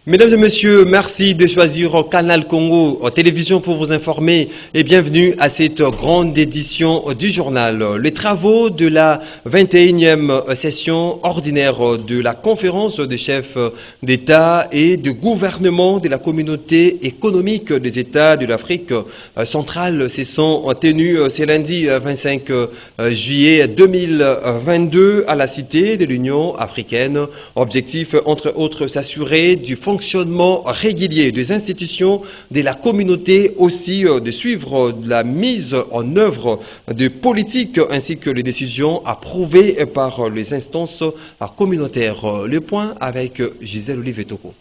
Mesdames et messieurs, merci de choisir Canal Congo Télévision pour vous informer et bienvenue à cette grande édition du journal. Les travaux de la 21e session ordinaire de la conférence des chefs d'État et de gouvernement de la communauté économique des États de l'Afrique centrale se sont tenus ce lundi 25 juillet 2022 à la Cité de l'Union africaine. Objectif, entre autres, s'assurer du fonctionnement régulier des institutions de la communauté, aussi de suivre la mise en œuvre de politiques ainsi que les décisions approuvées par les instances communautaires. Le point avec Gisèle Olivier-Toko.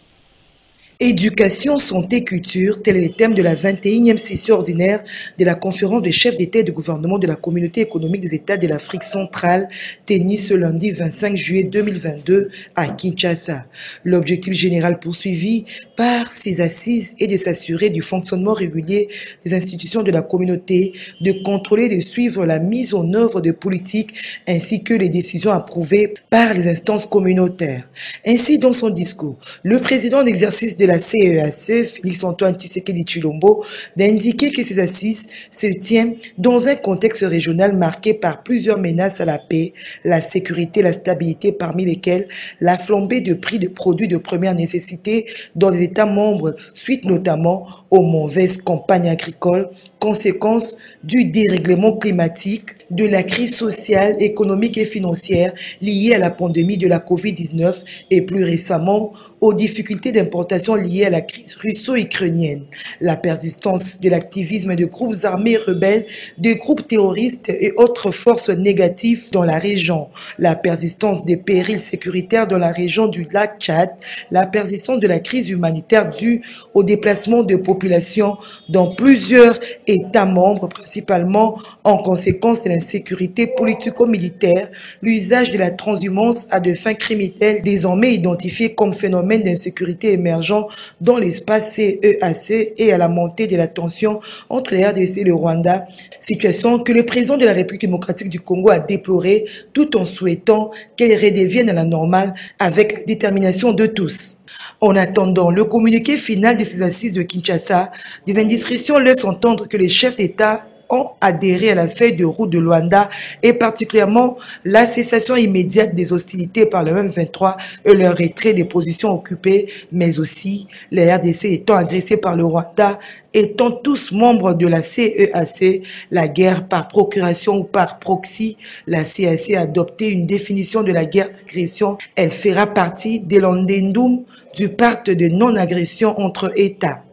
Éducation, santé, culture, tel est le thème de la 21e session ordinaire de la conférence des chefs d'État et de gouvernement de la communauté économique des États de l'Afrique centrale, tenue ce lundi 25 juillet 2022 à Kinshasa. L'objectif général poursuivi par ces assises est de s'assurer du fonctionnement régulier des institutions de la communauté, de contrôler et de suivre la mise en œuvre de politiques ainsi que les décisions approuvées par les instances communautaires. Ainsi, dans son discours, le président d'exercice de la CEAC, Félix-Antoine Tshisekedi Tshilombo, d'indiquer que ces assises se tiennent dans un contexte régional marqué par plusieurs menaces à la paix, la sécurité, la stabilité, parmi lesquelles la flambée de prix de produits de première nécessité dans les États membres, suite notamment aux mauvaises campagnes agricoles, conséquences du dérèglement climatique, de la crise sociale, économique et financière liée à la pandémie de la COVID-19 et plus récemment aux difficultés d'importation liées à la crise russo-ukrainienne, la persistance de l'activisme de groupes armés rebelles, de groupes terroristes et autres forces négatives dans la région, la persistance des périls sécuritaires dans la région du lac Tchad, la persistance de la crise humanitaire due au déplacement de populations dans plusieurs États membres, principalement en conséquence de l'insécurité politico-militaire, l'usage de la transhumance à des fins criminelles désormais identifié comme phénomène d'insécurité émergent dans l'espace CEAC et à la montée de la tension entre la RDC et le Rwanda, situation que le président de la République démocratique du Congo a déplorée tout en souhaitant qu'elle redevienne à la normale avec la détermination de tous. En attendant le communiqué final de ces assises de Kinshasa, des indiscrétions laissent entendre que les chefs d'État ont adhéré à la feuille de route de Luanda et particulièrement la cessation immédiate des hostilités par le M23 et le retrait des positions occupées, mais aussi les RDC étant agressés par le Rwanda, étant tous membres de la CEAC, la guerre par procuration ou par proxy. La CEAC a adopté une définition de la guerre d'agression. Elle fera partie de l'Andendum du pacte de non-agression entre États.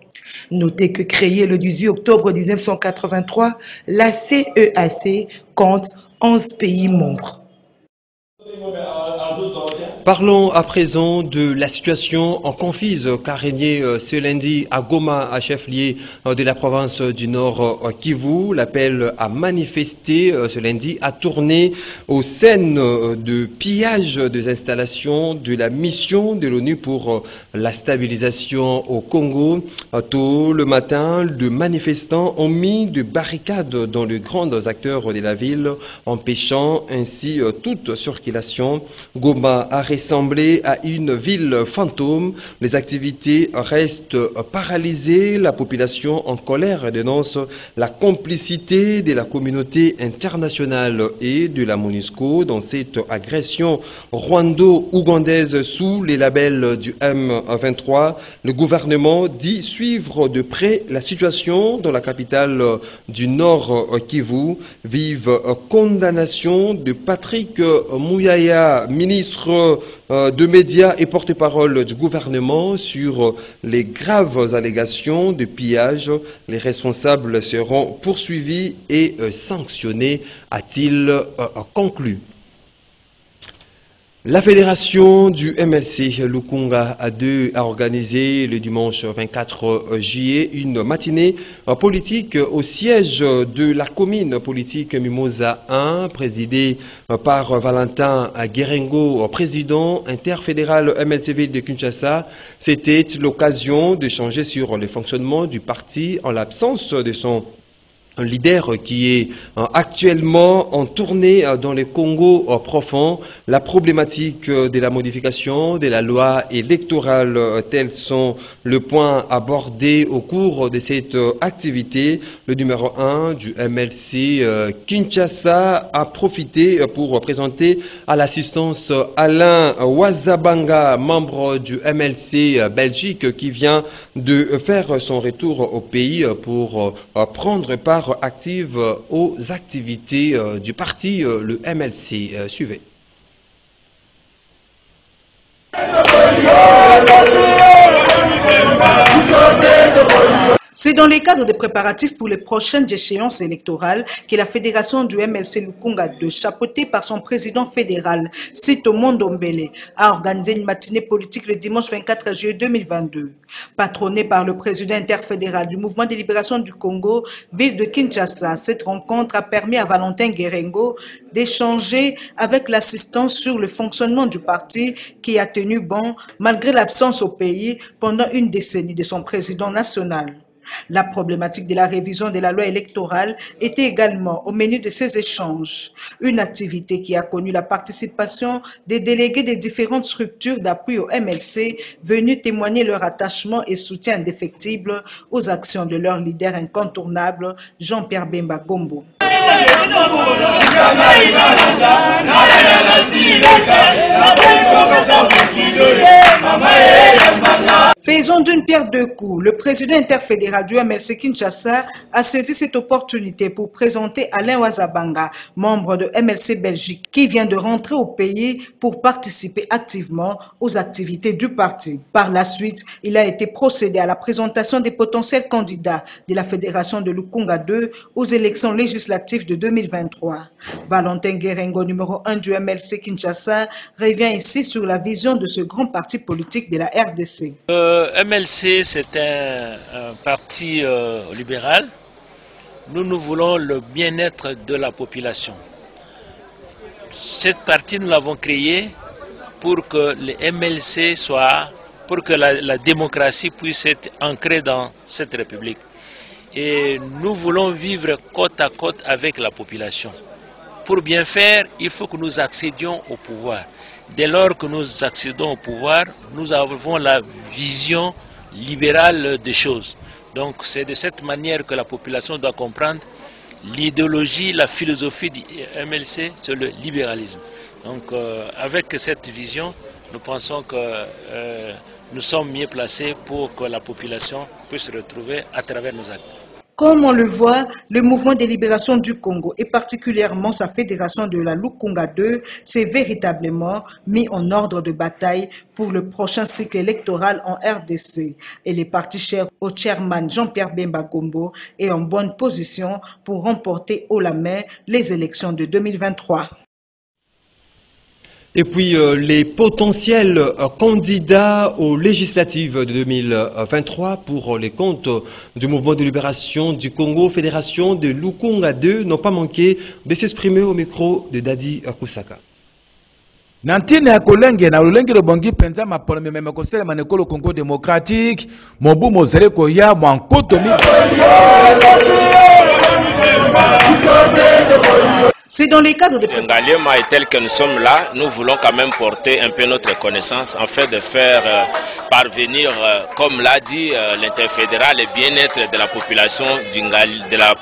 Notez que créée le 18 octobre 1983, la CEAC compte 11 pays membres. Parlons à présent de la situation en confise qu'a régné ce lundi à Goma, à chef-lieu de la province du Nord Kivu. L'appel à manifester ce lundi a tourné aux scènes de pillage des installations de la mission de l'ONU pour la stabilisation au Congo. Tôt le matin, les manifestants ont mis des barricades dans les grands acteurs de la ville, empêchant ainsi toute circulation. Goma a ressemblé à une ville fantôme. Les activités restent paralysées. La population en colère dénonce la complicité de la communauté internationale et de la MONUSCO dans cette agression rwando-ougandaise sous les labels du M23. Le gouvernement dit suivre de près la situation dans la capitale du Nord Kivu. Vive condamnation de Patrick Muyaya, ministre de médias et porte-parole du gouvernement sur les graves allégations de pillage. Les responsables seront poursuivis et sanctionnés, a-t-il conclu. La fédération du MLC Lukunga A2 a organisé le dimanche 24 juillet une matinée politique au siège de la commune politique Mimosa 1, présidée par Valentin Guérengo, président interfédéral MLCV de Kinshasa. C'était l'occasion d'échanger sur le fonctionnement du parti en l'absence de son un leader qui est actuellement en tournée dans les Congo profonds. La problématique de la modification de la loi électorale, tels sont le point abordé au cours de cette activité. Le numéro 1 du MLC Kinshasa a profité pour présenter à l'assistance Alain Wazabanga, membre du MLC Belgique, qui vient de faire son retour au pays pour prendre part active aux activités du parti, le MLC. Suivez. C'est dans les cadres des préparatifs pour les prochaines échéances électorales que la fédération du MLC Lukunga 2, chapeautée par son président fédéral, Sito Mondombele, a organisé une matinée politique le dimanche 24 juillet 2022. Patronnée par le président interfédéral du mouvement de libération du Congo, ville de Kinshasa, cette rencontre a permis à Valentin Guérengo d'échanger avec l'assistant sur le fonctionnement du parti qui a tenu bon malgré l'absence au pays pendant une décennie de son président national. La problématique de la révision de la loi électorale était également au menu de ces échanges. Une activité qui a connu la participation des délégués des différentes structures d'appui au MLC venus témoigner leur attachement et soutien indéfectible aux actions de leur leader incontournable, Jean-Pierre Bemba Gombo. Faisons d'une pierre deux coups. Le président interfédéral du MLC Kinshasa a saisi cette opportunité pour présenter Alain Wazabanga, membre de MLC Belgique, qui vient de rentrer au pays pour participer activement aux activités du parti. Par la suite, il a été procédé à la présentation des potentiels candidats de la fédération de Lukunga 2 aux élections législatives de 2023. Valentin Guérengo, numéro 1 du MLC Kinshasa, revient ici sur la vision de ce grand parti politique de la RDC. MLC, c'est un parti libéral. Nous voulons le bien-être de la population. Cette partie, nous l'avons créée pour que le MLC soit, pour que la démocratie puisse être ancrée dans cette république. Et nous voulons vivre côte à côte avec la population. Pour bien faire, il faut que nous accédions au pouvoir. Dès lors que nous accédons au pouvoir, nous avons la vision libérale des choses. Donc c'est de cette manière que la population doit comprendre l'idéologie, la philosophie du MLC sur le libéralisme. Donc avec cette vision, nous pensons que nous sommes mieux placés pour que la population puisse se retrouver à travers nos actes. Comme on le voit, le mouvement de libération du Congo et particulièrement sa fédération de la Lukunga 2 s'est véritablement mis en ordre de bataille pour le prochain cycle électoral en RDC. Et les partis chers au chairman Jean-Pierre Bemba Gombo est en bonne position pour remporter haut la main les élections de 2023. Et puis les potentiels candidats aux législatives de 2023 pour les comptes du mouvement de libération du Congo, fédération de Lukunga 2, n'ont pas manqué de s'exprimer au micro de Dadi Kusaka. Nantine ya kolenge na ulenge bongi penza mapolome meme kosela manekolo Congo démocratique mobu mozere koya mwankoto mi. C'est dans les cadres de Ngaliema, et tel que nous sommes là, nous voulons quand même porter un peu notre connaissance en fait de faire parvenir, comme l'a dit l'interfédéral, le bien-être de la population de la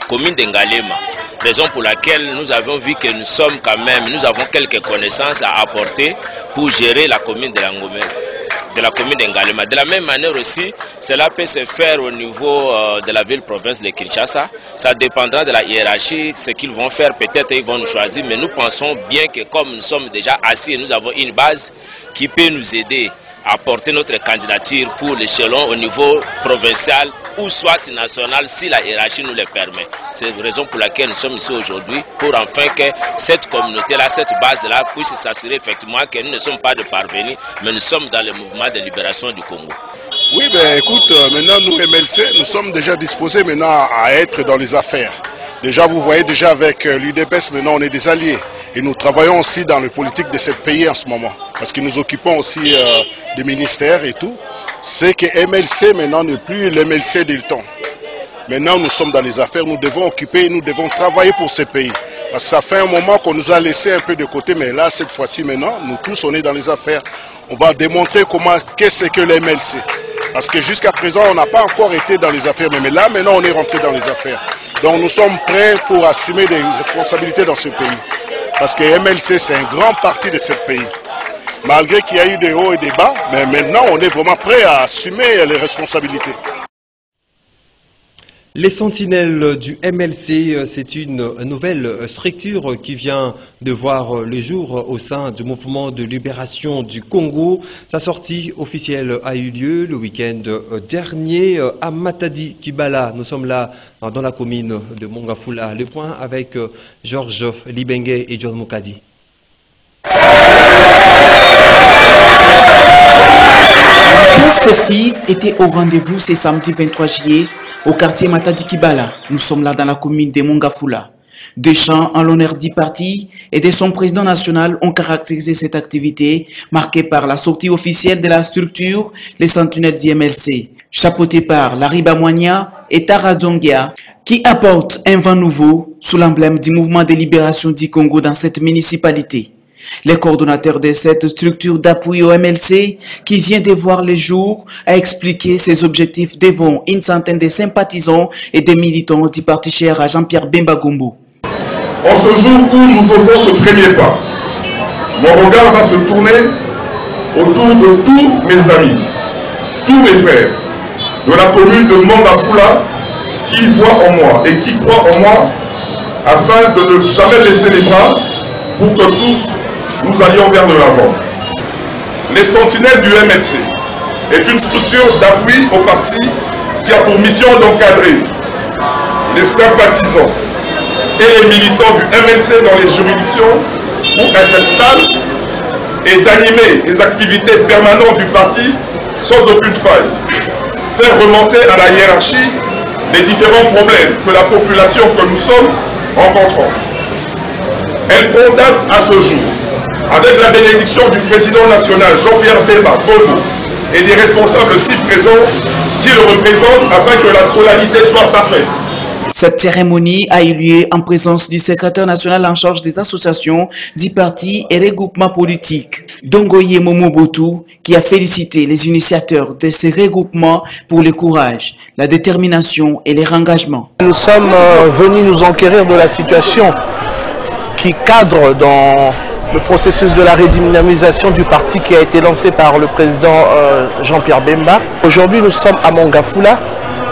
commune de Ngaliema. Raison pour laquelle nous avons vu que nous avons quelques connaissances à apporter pour gérer la commune de la commune d'Ngalema. De la même manière aussi, cela peut se faire au niveau de la ville-province de Kinshasa. Ça dépendra de la hiérarchie, ce qu'ils vont faire, peut-être ils vont nous choisir, mais nous pensons bien que comme nous sommes déjà assis, nous avons une base qui peut nous aider à porter notre candidature pour l'échelon au niveau provincial ou soit national si la hiérarchie nous le permet. C'est la raison pour laquelle nous sommes ici aujourd'hui, pour enfin que cette communauté-là, cette base-là puisse s'assurer effectivement que nous ne sommes pas de parvenus, mais nous sommes dans le mouvement de libération du Congo. Oui, ben écoute, maintenant nous MLC, nous sommes déjà disposés maintenant à être dans les affaires. Déjà, vous voyez déjà avec l'UDPS, maintenant on est des alliés. Et nous travaillons aussi dans la politique de ce pays en ce moment. Parce que nous occupons aussi des ministères et tout. C'est que MLC maintenant n'est plus l'MLC d'Hilton. Maintenant, nous sommes dans les affaires, nous devons occuper, nous devons travailler pour ce pays. Parce que ça fait un moment qu'on nous a laissé un peu de côté, mais là, cette fois-ci, maintenant, nous tous, on est dans les affaires. On va démontrer qu'est-ce que le MLC. Parce que jusqu'à présent, on n'a pas encore été dans les affaires, mais là, maintenant, on est rentré dans les affaires. Donc, nous sommes prêts pour assumer des responsabilités dans ce pays. Parce que MLC, c'est un grand parti de ce pays. Malgré qu'il y a eu des hauts et des bas, mais maintenant, on est vraiment prêt à assumer les responsabilités. Les sentinelles du MLC, c'est une nouvelle structure qui vient de voir le jour au sein du mouvement de libération du Congo. Sa sortie officielle a eu lieu le week-end dernier à Matadi, Kibala. Nous sommes là dans la commune de Mongafula. Le point avec Georges Libengue et John Moukadi. La festive était au rendez-vous ce samedi 23 juillet au quartier Matadi Kibala. Nous sommes là dans la commune de Mongafula. Des chants en l'honneur du parti et de son président national ont caractérisé cette activité marquée par la sortie officielle de la structure, les sentinelles du MLC, chapeautés par Lariba Moigna et Tara Zongia, qui apportent un vent nouveau sous l'emblème du mouvement de libération du Congo dans cette municipalité. Les coordonnateurs de cette structure d'appui au MLC, qui vient de voir le jour, a expliqué ses objectifs devant une centaine de sympathisants et des militants du parti cher à Jean-Pierre Bemba Gombo. En ce jour où nous osons ce premier pas, mon regard va se tourner autour de tous mes amis, tous mes frères de la commune de Mongafula qui voient en moi et qui croient en moi afin de ne jamais baisser les bras pour que tous nous allions vers de l'avant. Les sentinelles du MLC est une structure d'appui au parti qui a pour mission d'encadrer les sympathisants et les militants du MLC dans les juridictions où elles s'installent et d'animer les activités permanentes du parti sans aucune faille. Faire remonter à la hiérarchie les différents problèmes que la population que nous sommes rencontrons. Elle prend date à ce jour avec la bénédiction du président national Jean-Pierre Bemba Gombo et des responsables ci présents qui le représentent afin que la solennité soit parfaite. Cette cérémonie a eu lieu en présence du secrétaire national en charge des associations, du parti et regroupements politiques, Dongoye Momobotu, qui a félicité les initiateurs de ces regroupements pour le courage, la détermination et leur engagement. Nous sommes venus nous enquérir de la situation qui cadre dans le processus de la redynamisation du parti qui a été lancé par le président Jean-Pierre Bemba. Aujourd'hui, nous sommes à Mongafula.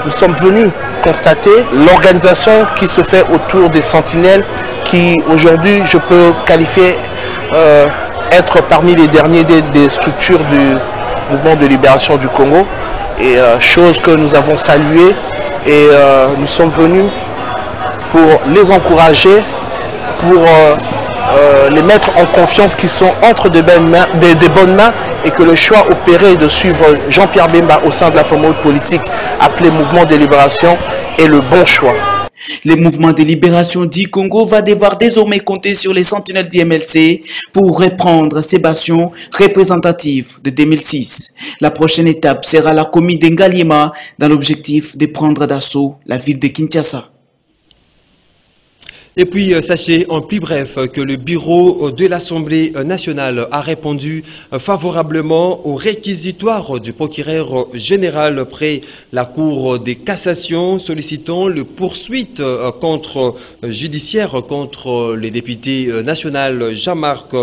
Nous sommes venus constater l'organisation qui se fait autour des sentinelles qui, aujourd'hui, je peux qualifier être parmi les derniers des structures du mouvement de libération du Congo. Et chose que nous avons saluée et nous sommes venus pour les encourager, pour les mettre en confiance qu'ils sont entre des bonnes mains et que le choix opéré de suivre Jean-Pierre Bemba au sein de la formule politique appelée Mouvement de Libération est le bon choix. Le mouvement de libération du Congo va devoir désormais compter sur les sentinelles du MLC pour reprendre ses bastions représentatives de 2006. La prochaine étape sera la commune d'Engaliema dans l'objectif de prendre d'assaut la ville de Kinshasa. Et puis, sachez en plus bref que le bureau de l'Assemblée nationale a répondu favorablement au réquisitoire du procureur général près la Cour de cassation sollicitant le poursuite judiciaire contre le député national Jean-Marc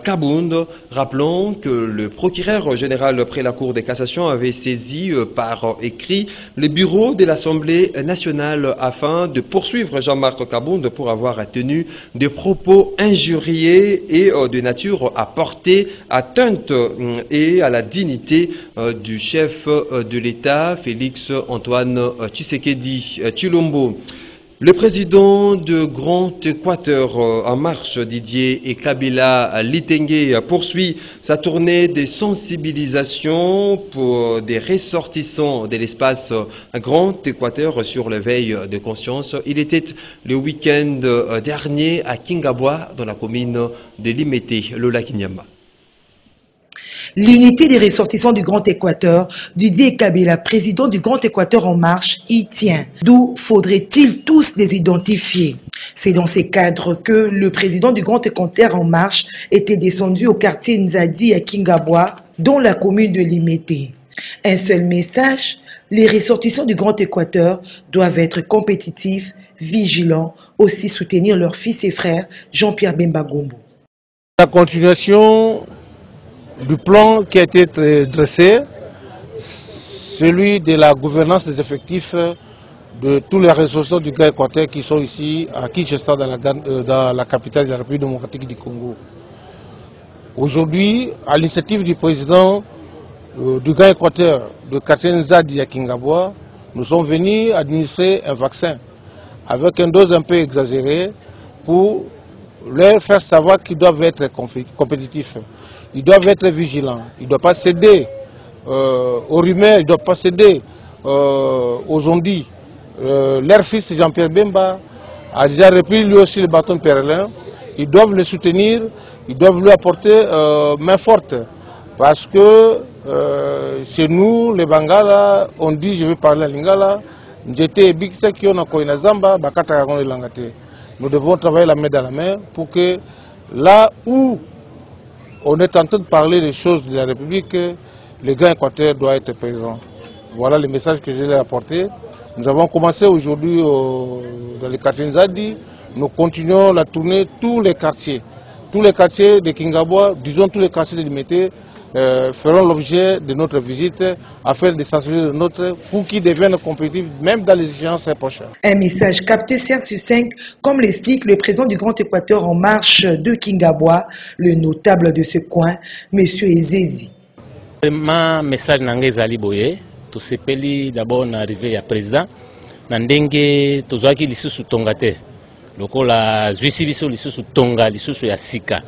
Kabound. Rappelons que le procureur général près la Cour de cassation avait saisi par écrit le bureau de l'Assemblée nationale afin de poursuivre Jean-Marc Kabound pour avoir tenu des propos injuriés et de nature à porter atteinte et à la dignité du chef de l'État, Félix Antoine Tshisekedi Tshilombo. Le président de Grand Équateur en marche, Didier et Kabila Litengue, poursuit sa tournée de sensibilisation pour des ressortissants de l'espace Grand Équateur sur l'éveil de conscience. Il était le week-end dernier à Kingabwa, dans la commune de Limete, Lola Kinyama. L'unité des ressortissants du Grand Équateur, Didier Kabila, président du Grand Équateur en marche, y tient. D'où faudrait-il tous les identifier? C'est dans ces cadres que le président du Grand Équateur en marche était descendu au quartier Nzadi à Kingabwa, dans la commune de Limete. Un seul message, les ressortissants du Grand Équateur doivent être compétitifs, vigilants, aussi soutenir leurs fils et frères, Jean-Pierre Bemba Gombo. La continuation du plan qui a été dressé, celui de la gouvernance des effectifs de tous les ressortissants du Grand Équateur qui sont ici à Kinshasa, dans la capitale de la République démocratique du Congo. Aujourd'hui, à l'initiative du président du Grand Équateur, de quartier Nzadi à Kingabwa, nous sommes venus administrer un vaccin avec une dose un peu exagérée pour leur faire savoir qu'ils doivent être compétitifs. Ils doivent être vigilants. Ils ne doivent pas céder aux rumeurs, ils ne doivent pas céder aux ondits. Leur fils Jean-Pierre Bemba a déjà repris lui aussi le bâton Perlin. Ils doivent le soutenir, ils doivent lui apporter main forte. Parce que chez nous, les Bangala, on dit, je vais parler à Lingala, nous devons travailler la main dans la main pour que là où on est en train de parler des choses de la République, le Grand Équateur doit être présent. Voilà le message que je l'ai apporté. Nous avons commencé aujourd'hui dans les quartiers Nzadi. Nous continuons la tournée, tous les quartiers de Kingabwa, disons tous les quartiers de Limete, feront l'objet de notre visite afin de sensibiliser notre pour qu'ils deviennent compétitifs même dans les échéances prochaines. Un message capté 5 sur 5, comme l'explique le président du Grand Équateur en marche de Kingabwa, le notable de ce coin, M. Ezezi. Ma message nangé Ali Boye, tout sepeli d'abord n'arrivé à président, n'andenge tozaki lisusu tongate, lokola juisi biso lisusu tonga lisusu ya sika.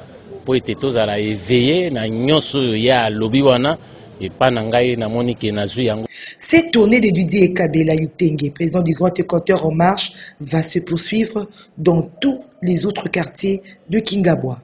Po ete tozala éveillé na nyonso ya lobi wana et pas nangai na monike na zui yango. Cette tournée de Didier Kabila Itenge, président du Grand Équateur en marche, va se poursuivre dans tous les autres quartiers de Kingabwa.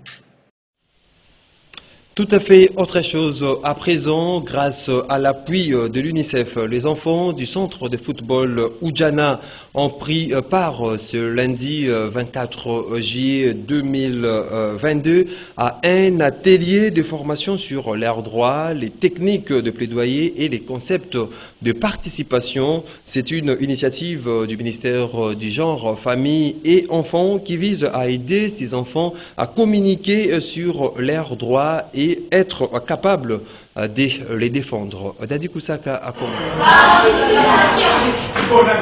Tout à fait autre chose. À présent, grâce à l'appui de l'UNICEF, les enfants du centre de football Oujana ont pris part ce lundi 24 juillet 2022 à un atelier de formation sur leurs droits, les techniques de plaidoyer et les concepts de participation. C'est une initiative du ministère du Genre, Famille et Enfants qui vise à aider ces enfants à communiquer sur leurs droits et être capable de les défendre. Dadi Kusaka a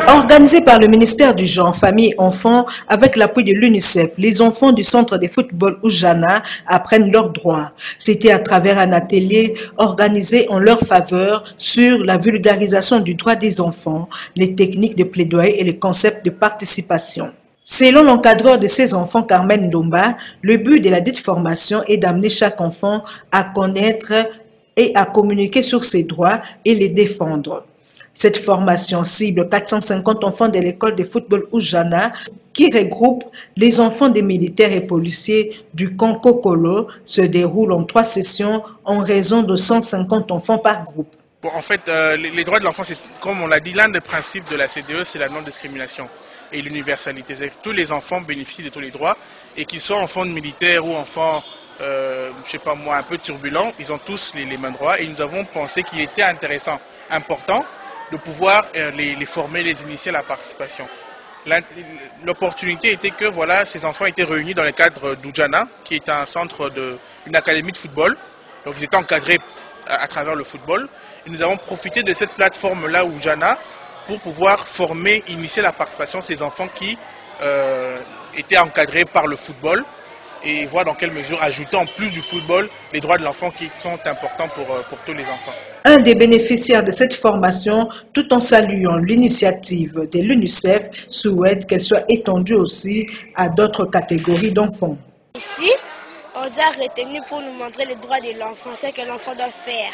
Organisé par le ministère du Genre, Famille et Enfants, avec l'appui de l'UNICEF, les enfants du centre de football Oujana apprennent leurs droits. C'était à travers un atelier organisé en leur faveur sur la vulgarisation du droit des enfants, les techniques de plaidoyer et les concepts de participation. Selon l'encadreur de ces enfants, Carmen Ndomba, le but de la dite formation est d'amener chaque enfant à connaître et à communiquer sur ses droits et les défendre. Cette formation cible 450 enfants de l'école de football Oujana qui regroupe les enfants des militaires et policiers du camp Kokolo se déroule en 3 sessions en raison de 150 enfants par groupe. Bon, en fait, les droits de l'enfant, c'est comme on l'a dit, l'un des principes de la CDE, c'est la non-discrimination et l'universalité. C'est-à-dire que tous les enfants bénéficient de tous les droits et qu'ils soient enfants de militaires ou enfants, je sais pas moi, un peu turbulents, ils ont tous les mêmes droits et nous avons pensé qu'il était intéressant, important de pouvoir les former, les initier à la participation. L'opportunité était que voilà, ces enfants étaient réunis dans le cadre d'Oujana, qui est un centre une académie de football. Donc ils étaient encadrés à travers le football. Et nous avons profité de cette plateforme-là, Oujana, pour pouvoir former, initier la participation de ces enfants qui étaient encadrés par le football et voir dans quelle mesure ajouter en plus du football les droits de l'enfant qui sont importants pour tous les enfants. Un des bénéficiaires de cette formation, tout en saluant l'initiative de l'UNICEF, souhaite qu'elle soit étendue aussi à d'autres catégories d'enfants. Ici, on nous a retenus pour nous montrer les droits de l'enfant, ce que l'enfant doit faire.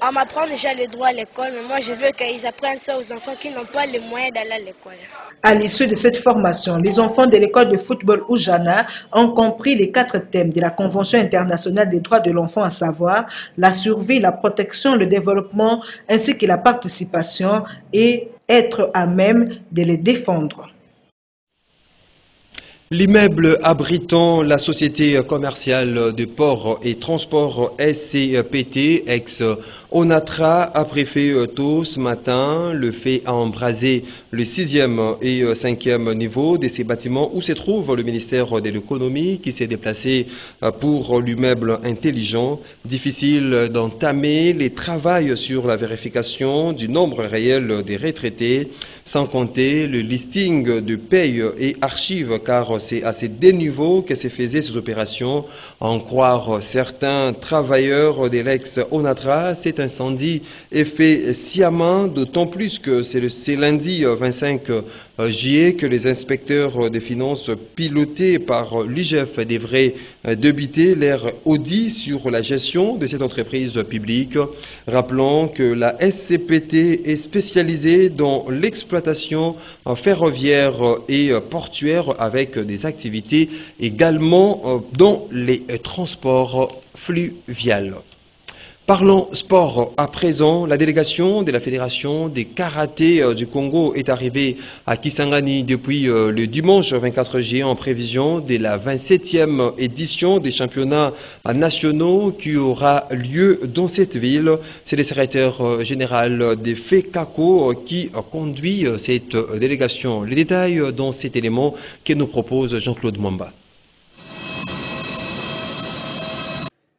On m'apprend déjà les droits à l'école, mais moi je veux qu'ils apprennent ça aux enfants qui n'ont pas les moyens d'aller à l'école. À l'issue de cette formation, les enfants de l'école de football Oujana ont compris les 4 thèmes de la Convention internationale des droits de l'enfant, à savoir la survie, la protection, le développement, ainsi que la participation et être à même de les défendre. L'immeuble abritant la société commerciale de port et transport SCPT, ex-Onatra, a pris feu tôt ce matin. Le fait a embrasé le 6e et 5e niveau de ces bâtiments où se trouve le ministère de l'économie qui s'est déplacé pour l'immeuble intelligent. Difficile d'entamer les travaux sur la vérification du nombre réel des retraités, sans compter le listing de paye et archives, car c'est à ces deux niveaux que se faisaient ces opérations. En croire certains travailleurs de l'ex-Onatra, cet incendie est fait sciemment, d'autant plus que c'est lundi 25 juillet que les inspecteurs des finances pilotés par l'IGF devraient débiter leur audit sur la gestion de cette entreprise publique. Rappelons que la SCPT est spécialisée dans l'exploitation ferroviaire et portuaire avec des activités également dans les transports fluviaux. Parlons sport à présent. La délégation de la Fédération des karaté du Congo est arrivée à Kisangani depuis le dimanche 24 juillet en prévision de la 27e édition des championnats nationaux qui aura lieu dans cette ville. C'est le secrétaire général des FECACO qui conduit cette délégation. Les détails dans cet élément que nous propose Jean-Claude Mwamba.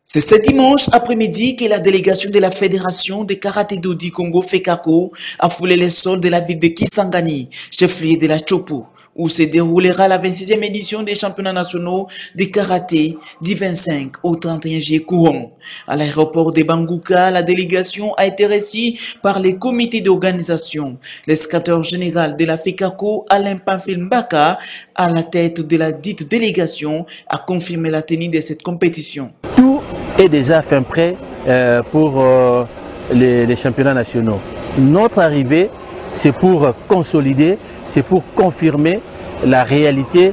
C'est ce dimanche après-midi que la délégation de la Fédération de karaté-do du Congo FECACO a foulé les sols de la ville de Kisangani, chef-lieu de la Chopo, où se déroulera la 26e édition des championnats nationaux de karaté du 25 au 31 juillet courant. À l'aéroport de Banguka, la délégation a été reçue par les comités d'organisation. Le secrétaire général de la FECACO, Alain Pamphile-Mbaka, à la tête de la dite délégation, a confirmé la tenue de cette compétition. Tout est déjà fin prêt pour les championnats nationaux. Notre arrivée, c'est pour consolider, c'est pour confirmer la réalité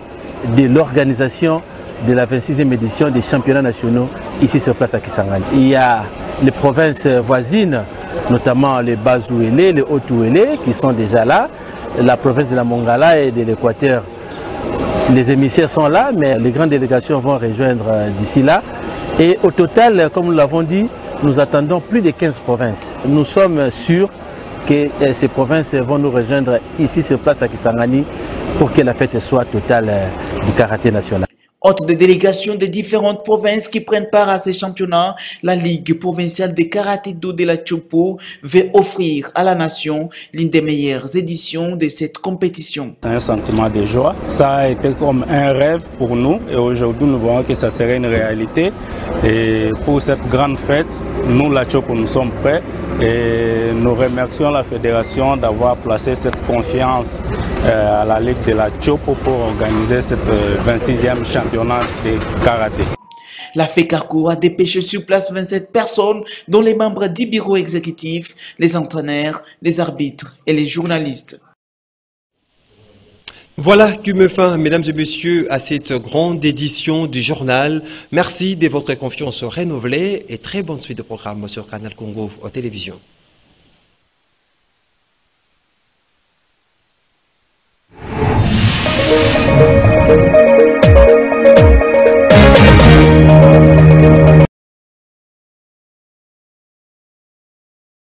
de l'organisation de la 26e édition des championnats nationaux ici sur place à Kisangani. Il y a les provinces voisines, notamment les Bas-Ouélé, les Haut-Ouélé, qui sont déjà là, la province de la Mongala et de l'Équateur. Les émissaires sont là, mais les grandes délégations vont rejoindre d'ici là. Et au total, comme nous l'avons dit, nous attendons plus de 15 provinces. Nous sommes sûrs que ces provinces vont nous rejoindre ici sur place à Kisangani pour que la fête soit totale du karaté national. Autre des délégations de différentes provinces qui prennent part à ces championnats, la Ligue provinciale de karaté-do de la Chopo veut offrir à la nation l'une des meilleures éditions de cette compétition. C'est un sentiment de joie. Ça a été comme un rêve pour nous et aujourd'hui nous voyons que ça serait une réalité. Et pour cette grande fête, nous la Chopo, nous sommes prêts et nous remercions la fédération d'avoir placé cette confiance à la Ligue de la Chopo pour organiser cette 26e championnat de karaté. La FECACO a dépêché sur place 27 personnes, dont les membres du bureau exécutif, les entraîneurs, les arbitres et les journalistes. Voilà qui me fin, mesdames et messieurs, à cette grande édition du journal. Merci de votre confiance renouvelée et très bonne suite de programme sur Canal Congo Télévision.